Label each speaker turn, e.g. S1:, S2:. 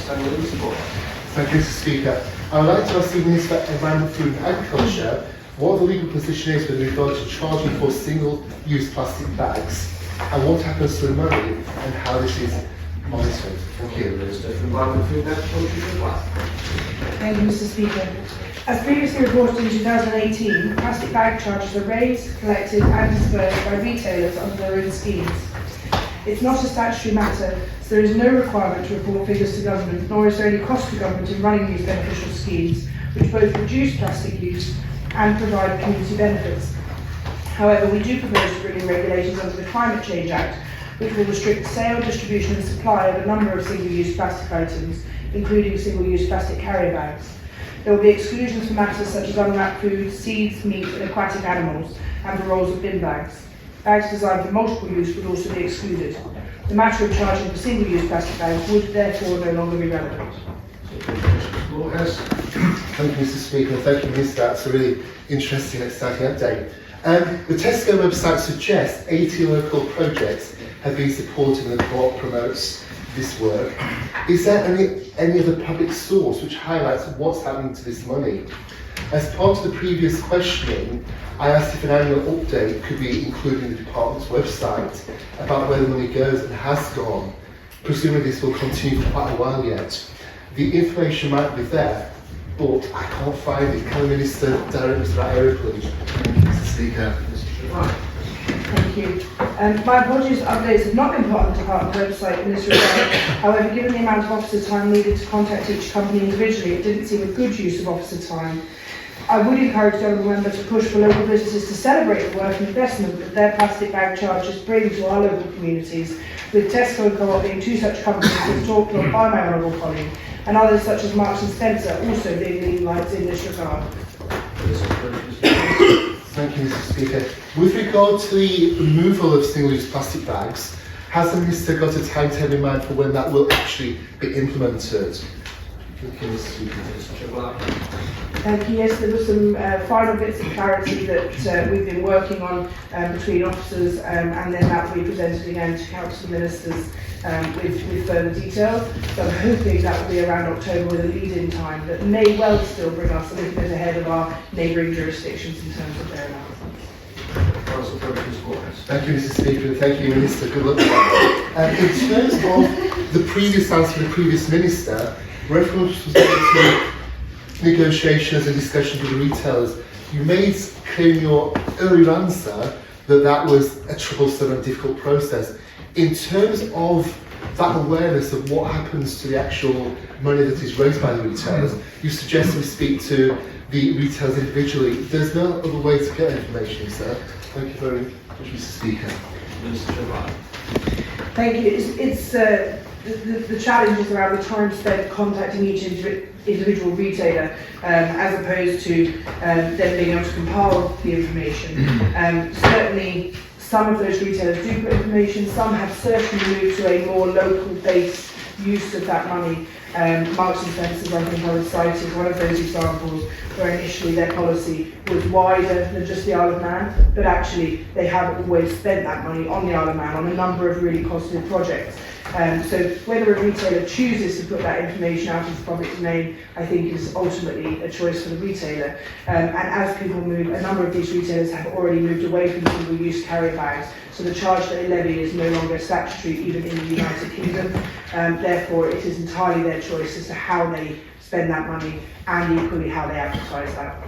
S1: Thank you, Mr. Speaker. I would like to ask the Minister of Environment, Food and Agriculture what the legal position is with regard to charging for single-use plastic bags, and what happens to the money and how this is monitored. Thank you.
S2: Minister for Environment, Food and Agriculture.
S3: Thank you, Mr. Speaker. As previously reported in 2018, plastic bag charges are raised, collected and dispersed by retailers under their own schemes. It's not a statutory matter, so there is no requirement to report figures to government, nor is there any cost to government in running these beneficial schemes, which both reduce plastic use and provide community benefits. However, we do propose to bring in regulations under the Climate Change Act, which will restrict sale, distribution and supply of a number of single-use plastic items, including single-use plastic carrier bags. There will be exclusions for matters such as unwrapped food, seeds, meat and aquatic animals, and the rolls of bin bags. Bags designed for multiple use would also be excluded. The matter of charging for single-use plastic bags would therefore no longer be relevant.
S2: Moorhouse.
S1: Thank you, Mr. Speaker, and thank you, Minister. That's a really interesting and exciting update. The Tesco website suggests 80 local projects have been supported and the co-op promotes this work. Is there any other public source which highlights what's happening to this money? As part of the previous questioning, I asked if an annual update could be included in the department's website about where the money goes and has gone. Presumably this will continue for quite a while yet. The information might be there, but I can't find it. Can the Minister direct us to that area, please? Thank you, Mr. Speaker.
S3: Thank you. My apologies, updates have not been put on the department website in this regard. However, given the amount of officer time needed to contact each company individually, it didn't seem a good use of officer time. I would encourage the honourable member to push for local businesses to celebrate the work and investment that their plastic bag charges bring to our local communities, with Tesco and Co-op being two such companies as talked of by my honourable colleague, and others such as Marks and Spencer also being leading lights in this regard.
S1: Thank you, Mr. Speaker. With regard to the removal of single-use plastic bags, has the Minister got a timetable in mind for when that will actually be implemented? Thank you, Mr. Speaker.
S3: Thank you. Yes, there were some final bits of clarity that we've been working on between officers, and then that will be presented again to council ministers with further detail. So I'm hoping that will be around October with a lead-in time that may well still bring us a little bit ahead of our neighbouring jurisdictions in terms of their analysis.
S1: Thank you, Mr. Speaker, and thank you, Minister. Good luck with that. In terms of the previous answer to the previous Minister, reference was made to negotiations and discussions with the retailers. You made clear in your earlier answer that that was a troublesome and difficult process. In terms of that awareness of what happens to the actual money that is raised by the retailers, you suggest we speak to the retailers individually. There's no other way to get information, sir. Thank you very much, Mr. Speaker.
S2: Minister Trevor.
S3: Thank you. It's the challenge is around the time spent contacting each individual retailer, as opposed to them being able to compile the information. Certainly, some of those retailers do put information. Some have certainly moved to a more local-based use of that money. Marks and Spencer, I think I would cite as one of those examples where initially their policy was wider than just the Isle of Man, but actually they have always spent that money on the Isle of Man on a number of really positive projects. So whether a retailer chooses to put that information out into the public domain, I think is ultimately a choice for the retailer. And as people move, a number of these retailers have already moved away from single-use carrier bags, so the charge that they levy is no longer statutory even in the United Kingdom. Therefore, it is entirely their choice as to how they spend that money and equally how they advertise that.